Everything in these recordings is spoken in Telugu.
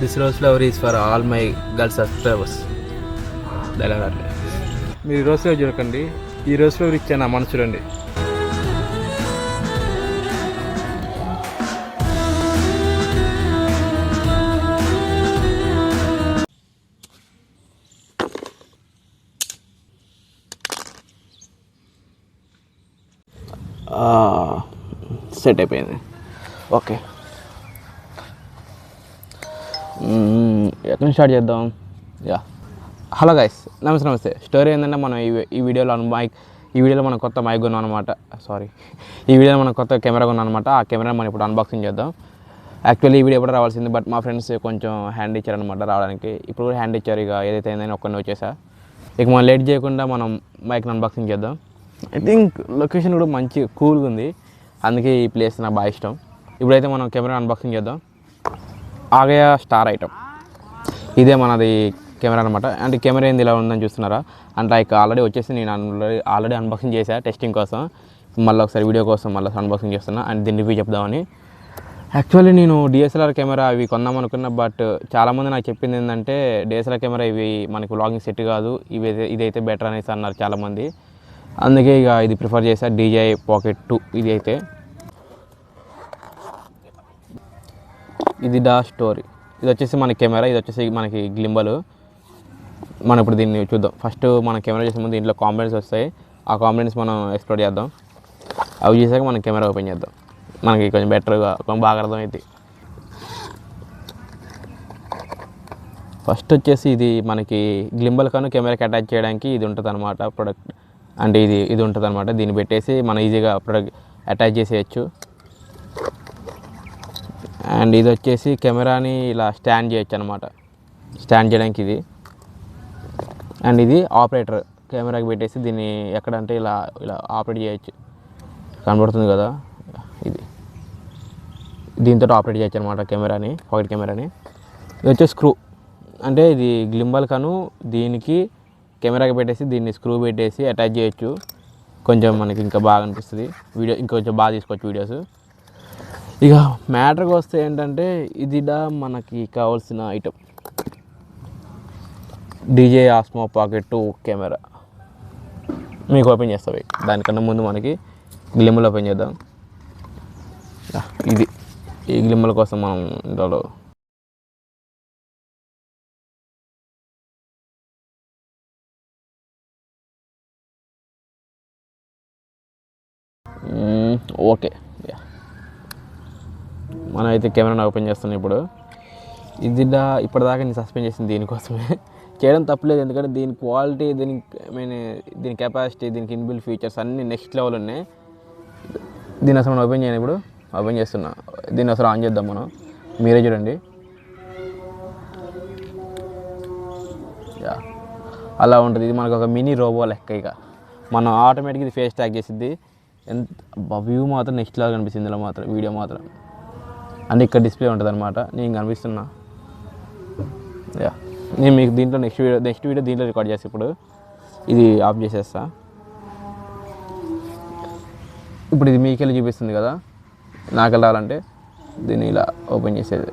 This rose flower is for all my girl subscribers. Dialogue మీరు రోజ్ ఫ్లవర్ చూడకండి, ఈ రోజ్ ఫ్లవర్ ఇచ్చే నా మనసు చూడండి. సెట్ అయిపోయింది. ఓకే, ఎక్కడ స్టార్ట్ చేద్దాం? హలో గైస్, నమస్తే. స్టోరీ ఏంటంటే మనం ఈ వీడియోలో మనం కొత్త మైక్ కొన్నాం అనమాట. ఈ వీడియోలో మనం కొత్త కెమెరా కొన్నాం అనమాట. ఆ కెమెరా మనం ఇప్పుడు అన్బాక్సింగ్ చేద్దాం. యాక్చువల్లీ ఈ వీడియో కూడా రావాల్సింది, బట్ మా ఫ్రెండ్స్ కొంచెం హ్యాండ్ ఇచ్చారనమాట రావడానికి. ఇప్పుడు కూడా హ్యాండ్ ఇచ్చారు. ఇక ఏదైతే అయిందని ఒక్కడిని వచ్చేసా. ఇక మనం లేట్ చేయకుండా మనం మైక్ని అన్బాక్సింగ్ చేద్దాం. ఐ థింక్ లొకేషన్ కూడా మంచి కూల్గా ఉంది, అందుకే ఈ ప్లేస్ నాకు బాగా ఇష్టం. ఇప్పుడైతే మనం కెమెరా అన్బాక్సింగ్ చేద్దాం. ఆగయా స్టార్ ఐటమ్ ఇదే మనది కెమెరా అనమాట. అంటే కెమెరా ఏంది ఇలా ఉందని చూస్తున్నారా? అంటే లైక్ ఆల్రెడీ వచ్చేసి నేను ఆల్రెడీ అన్బాక్సింగ్ చేశాను టెస్టింగ్ కోసం. మళ్ళీ ఒకసారి వీడియో కోసం మళ్ళీ అన్బాక్సింగ్ చేస్తున్నా అండ్ దీన్ని రివ్యూ చెప్దామని. యాక్చువల్లీ నేను డిఎస్ఎల్ఆర్ కెమెరా ఇవి కొందాం అనుకున్నా, బట్ చాలామంది నాకు చెప్పింది ఏంటంటే డిఎస్ఎల్ఆర్ కెమెరా ఇవి మనకి వ్లాగింగ్ సెట్ కాదు, ఇదైతే బెటర్ అనేసి అన్నారు చాలామంది. అందుకే ఇక ఇది ప్రిఫర్ చేశా, DJI Pocket 2. ఇది అయితే ఇది స్టోరీ. ఇది వచ్చేసి మన కెమెరా, ఇది వచ్చేసి మనకి గ్లింబల్. మనం ఇప్పుడు దీన్ని చూద్దాం. ఫస్ట్ మన కెమెరా చేసే ముందు దీంట్లో కాంపోనెంట్స్ వస్తాయి, ఆ కాంపోనెంట్స్ మనం ఎక్స్ప్లోర్ చేద్దాం. అవి చేసాక మనం కెమెరా ఓపెన్ చేద్దాం, మనకి కొంచెం బెటర్గా కొంచెం బాగా అర్థమైంది. ఫస్ట్ వచ్చేసి ఇది మనకి గ్లింబల్ కాను కెమెరాకి అటాచ్ చేయడానికి ఇది ఉంటుంది అనమాట ప్రొడక్ట్. అంటే ఇది ఉంటుంది అనమాట. దీన్ని పెట్టేసి మనం ఈజీగా ప్రొడక్ట్ అటాచ్ చేసేయచ్చు. అండ్ ఇది వచ్చేసి కెమెరాని ఇలా స్టాండ్ చేయొచ్చు అనమాట, స్టాండ్ చేయడానికి ఇది. అండ్ ఇది ఆపరేటర్, కెమెరాకి పెట్టేసి దీన్ని ఎక్కడంటే ఇలా ఆపరేట్ చేయొచ్చు. కనబడుతుంది కదా, ఇది దీంతో ఆపరేట్ చేయొచ్చు అనమాట కెమెరాని, పాకెట్ కెమెరాని. ఇది వచ్చేసి స్క్రూ, అంటే ఇది గ్లింబల్ కాను దీనికి కెమెరాకి పెట్టేసి దీన్ని స్క్రూ పెట్టేసి అటాచ్ చేయొచ్చు. కొంచెం మనకి ఇంకా బాగా అనిపిస్తుంది, వీడియో ఇంకొంచెం బాగా తీసుకోవచ్చు వీడియోస్. ఇక మ్యాటర్కి వస్తే ఏంటంటే ఇది మనకి కావాల్సిన item DJI Osmo Pocket 2 camera. మీకు ఓపెన్ చేస్తాయి. దానికన్నా ముందు మనకి గ్లింబల్ ఓపెన్ చేద్దాం. ఇది ఈ గ్లింబల్ కోసం మనం ఇందులో ఓకే, మనం అయితే కెమెరాని ఓపెన్ చేస్తున్నాం ఇప్పుడు. ఇది ఇప్పటిదాకా నేను సస్పెండ్ చేసింది దీనికోసమే. చేయడం తప్పలేదు, ఎందుకంటే దీని క్వాలిటీ, దీని కెపాసిటీ, దీనికి ఇన్బిల్ట్ ఫీచర్స్ అన్నీ నెక్స్ట్ లెవెల్ ఉన్నాయి. దీన్ని అసలు మనం ఓపెన్ చేయను, ఇప్పుడు ఓపెన్ చేస్తున్నా. దీన్ని అసలు ఆన్ చేద్దాం మనం, మీరే చూడండి. అలా ఉంటుంది. ఇది మనకు ఒక మినీ రోబో లెక్క. ఇక మనం ఆటోమేటిక్గా ఇది ఫేస్ ట్యాగ్ చేసిద్ది. ఎంత వ్యూ మాత్రం నెక్స్ట్ లెవెల్ కనిపిస్తుంది ఇలా మాత్రం, వీడియో మాత్రం. అంటే ఇక్కడ డిస్ప్లే ఉంటుంది అనమాట, నేను కనిపిస్తున్నా. నేను మీకు దీంట్లో నెక్స్ట్ వీడియో దీంట్లో రికార్డ్ చేసి ఇప్పుడు ఇది ఆఫ్ చేసేస్తా. ఇప్పుడు ఇది మీకెళ్ళి చూపిస్తుంది కదా, నాకు వెళ్ళాలంటే దీన్ని ఇలా ఓపెన్ చేసేది.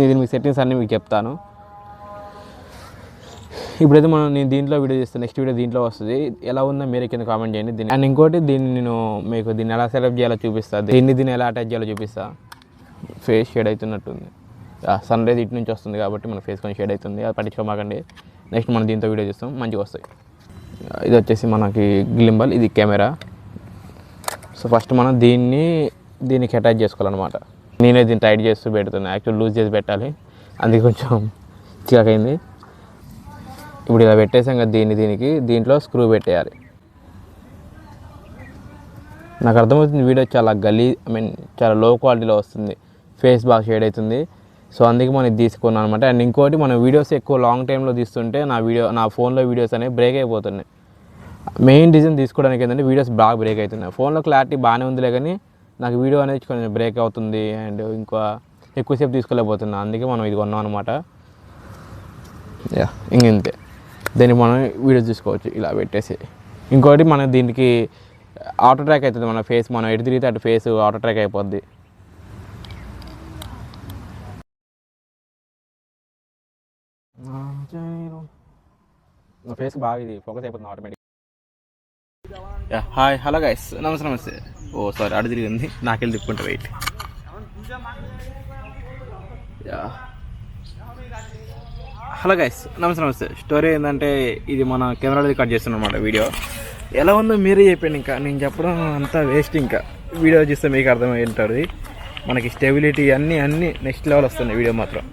ఇది మీ సెట్టింగ్స్ అన్నీ మీకు చెప్తాను. ఇప్పుడైతే నేను దీంట్లో వీడియో చేస్తాను, నెక్స్ట్ వీడియో దీంట్లో వస్తుంది. ఎలా ఉందో మీరే కింద కామెంట్ చేయండి. దీన్ని అండ్ ఇంకోటి నేను మీకు దీన్ని ఎలా సెటప్ చేయాలో చూపిస్తాను, దీన్ని ఎలా అటాచ్ చేయాలో చూపిస్తాను. ఫేస్ షేడ్ అవుతున్నట్టుంది, సన్ రైజ్ ఇటు నుంచి వస్తుంది కాబట్టి మన ఫేస్ కొంచెం షేడ్ అవుతుంది, అది పట్టించుకోమాకండి. నెక్స్ట్ మనం దీంతో వీడియో చేస్తాం, మంచిగా వస్తాయి. ఇది వచ్చేసి మనకి గ్లింబల్, ఇది కెమెరా. సో ఫస్ట్ మనం దీనికి అటాచ్ చేసుకోవాలన్నమాట. నేనే దీన్ని టైట్ చేస్తూ పెడుతున్నాను, యాక్చువల్ లూజ్ చేసి పెట్టాలి, అందుకే కొంచెం చికాకైంది. ఇప్పుడు ఇలా పెట్టేసాం కదా, దీంట్లో స్క్రూ పెట్టేయాలి. నాకు అర్థమవుతుంది వీడియో చాలా చాలా లో క్వాలిటీలో వస్తుంది, ఫేస్ బాగా షేడ్ అవుతుంది. సో అందుకే మనం ఇది తీసుకున్నాను అనమాట. అండ్ ఇంకోటి, మనం వీడియోస్ ఎక్కువ లాంగ్ టైంలో తీస్తుంటే నా ఫోన్లో వీడియోస్ అనేవి బ్రేక్ అయిపోతున్నాయి. మెయిన్ రీజన్ తీసుకోవడానికి ఏంటంటే వీడియోస్ బాగా బ్రేక్ అవుతున్నాయి. ఫోన్లో క్లారిటీ బాగానే ఉందిలే, కానీ నాకు వీడియో అనేది కొంచెం బ్రేక్ అవుతుంది అండ్ ఇంకా ఎక్కువసేపు తీసుకోలేకపోతున్నా. అందుకే మనం ఇది కొన్నాం అనమాట. ఇంతే, దీన్ని మనం వీడియోస్ తీసుకోవచ్చు ఇలా పెట్టేసి. ఇంకోటి మనం దీనికి ఆటో ట్రాక్ అవుతుంది మన ఫేస్, మనం ఎటు తిరిగితే అటు ఫేస్ ఆటో ట్రాక్ అయిపోద్ది. నా ఫేస్ బాగా ఇది ఫోకస్ అయిపోతుంది ఆటోమేటిక్. హాయ్ హలో గైస్, నమస్తే. ఓ సారీ అటు తిరిగింది, నాకెళ్ళి తిప్పుకుంటే వెయిట్. హలో గైస్, నమస్తే. స్టోరీ ఏంటంటే ఇది మన కెమెరాలో రికార్డ్ చేస్తున్నాం అనమాట. వీడియో ఎలా ఉందో మీరే చెప్పండి, ఇంకా నేను చెప్పడం అంతా వేస్ట్. ఇంకా వీడియో చూస్తే మీకు అర్థమై ఉంటుంది. మనకి స్టెబిలిటీ అన్నీ నెక్స్ట్ లెవెల్ వస్తుంది వీడియో మాత్రం.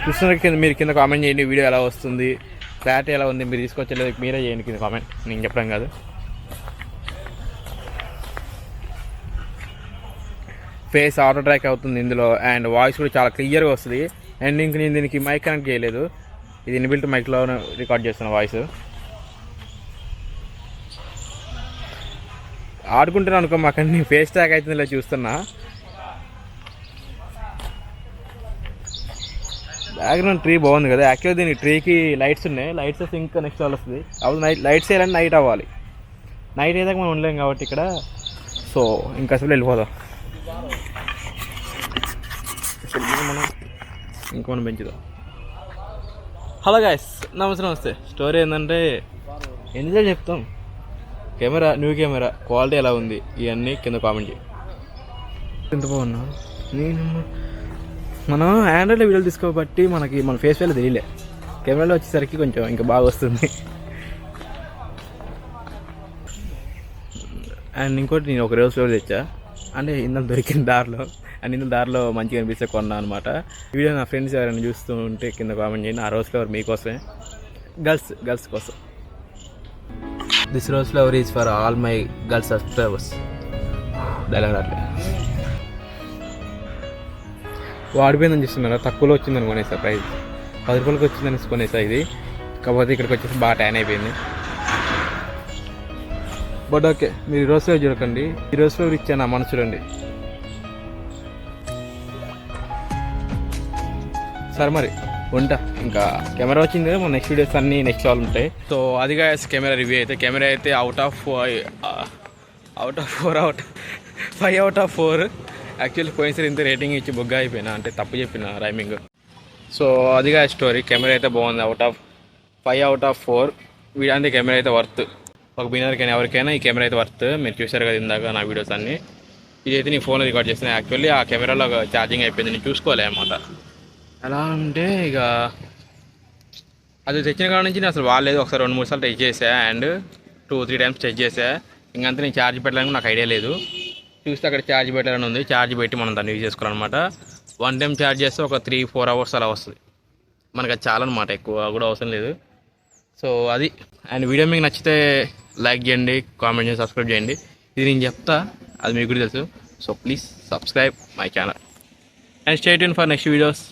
చూస్తున్న మీరు కింద కామెంట్ చేయండి, వీడియో ఎలా వస్తుంది, క్లారిటీ ఎలా ఉంది, మీరు తీసుకొచ్చలేదు మీరే చేయండి కింద కామెంట్, నేను చెప్పడం కాదు. ఫేస్ ఆటో ట్రాక్ అవుతుంది ఇందులో, అండ్ వాయిస్ కూడా చాలా క్లియర్గా వస్తుంది. అండ్ ఇంక నేను దీనికి మైక్ కనెక్ట్ చేయలేదు, ఇది ఇన్బిల్ట్ మైక్లో రికార్డ్ చేస్తున్న వాయిస్. ఆడుకుంటున్నా అనుకో, మాకు నేను ఫేస్ ట్రాక్ అవుతుంది ఇలా చూస్తున్నా. బ్యాక్గ్రౌండ్ ట్రీ బాగుంది కదా. యాక్చువల్లీ దీనికి ట్రీకి లైట్స్ ఉన్నాయి, లైట్స్ వస్తే ఇంకా నెక్స్ట్ లెవెల్ వస్తుంది. అప్పుడు లైట్స్ వేయాలని నైట్ అవ్వాలి, నైట్ అయ్యాక మనం ఉండలేం కాబట్టి ఇక్కడ. సో ఇంకా అసలు వెళ్ళిపోదాం, మనం పెంచుదాం. హలో గైస్, నమస్తే. స్టోరీ ఏంటంటే ఎన్నిసార్లు చెప్తాం, న్యూ కెమెరా క్వాలిటీ ఎలా ఉంది ఇవన్నీ కింద కామెంట్ చేయి. ఎంత బాగున్నా మనం ఆండ్రాయిడ్లో వీడియోలు తీసుకోబట్టి మనకి మన ఫేస్ వేలో తెలియలే, కెమెరాలో వచ్చేసరికి కొంచెం ఇంకా బాగా వస్తుంది. అండ్ ఇంకోటి నేను ఒక రోజు ఫ్లోర్ తెచ్చా, అంటే ఇందులో దొరికిన దారిలో మంచిగా అనిపిస్తే కొన్నా అనమాట. వీడియో నా ఫ్రెండ్స్ ఎవరైనా చూస్తూ ఉంటే కింద కామెంట్ చేయండి. ఆ రోజ్ ఫ్లవర్ మీకోసమే, గర్ల్స్ కోసం. This rose flower is for all my girls subscribers. Dialogue రాట్లే, వాడిపోయిందని చూస్తున్నారా, తక్కువలో వచ్చిందని కొనేసా, ప్రైస్ 10 రూపాయలకి వచ్చిందని కొనేసా ఇది. కాకపోతే ఇక్కడికి వచ్చేసి బాగా ట్యాన్ అయిపోయింది. బట్ ఓకే, మీరు ఈ రోజు ఫ్లవర్ చూడకండి, ఈ రోజు ఫ్లవర్ ఇచ్చా నా మనసు చూడండి. సరే మరి ఉంటా, ఇంకా కెమెరా వచ్చింది కదా, మన నెక్స్ట్ వీడియోస్ అన్నీ నెక్స్ట్ వాళ్ళు ఉంటాయి. సో అదిగా కెమెరా రివ్యూ అయితే, కెమెరా అయితే out of 5 out of 4. Actually పోయినసారి ఇంత రేటింగ్ ఇచ్చి బొగ్గా అయిపోయినా, అంటే తప్పు చెప్పిన రైమింగ్. సో అదిగా స్టోరీ, కెమెరా అయితే బాగుంది, అవుట్ ఆఫ్ 5 అవుట్ ఆఫ్ 4. వీడంతే కెమెరా అయితే వర్త్, ఒక బిగినర్కైనా ఎవరికైనా ఈ కెమెరా అయితే వర్త్. మీరు చూసారు కదా ఇందాక నా వీడియోస్ అన్నీ. ఇదైతే నీ ఫోన్లో రికార్డ్ చేస్తున్నాను. యాక్చువల్లీ ఆ కెమెరాలో ఛార్జింగ్ అయిపోయింది, నేను చూసుకోలే అన్నమాట. ఎలా అంటే ఇక అది తెచ్చిన కాడ నుంచి నేను అసలు వాడలేదు. ఒకసారి 2-3 సార్లు టెస్ట్ చేసా, అండ్ 2-3 టైమ్స్ టెస్ట్ చేసా. ఇంకంతా నేను ఛార్జ్ పెట్టడానికి నాకు ఐడియా లేదు. చూస్తే అక్కడ ఛార్జ్ పెట్టాలని ఉంది, ఛార్జ్ పెట్టి మనం దాన్ని యూజ్ చేసుకోవాలన్నమాట. 1 టైం ఛార్జ్ చేస్తే ఒక 3-4 అవర్స్ అలా వస్తుంది. మనకు అది చాలా అనమాట, ఎక్కువ కూడా అవసరం లేదు. సో అది. అండ్ వీడియో మీకు నచ్చితే లైక్ చేయండి, కామెంట్ చేయండి, సబ్స్క్రైబ్ చేయండి. ఇది నేను చెప్తా, అది మీకు కూడా తెలుసు. So please subscribe my channel and stay tune for next videos.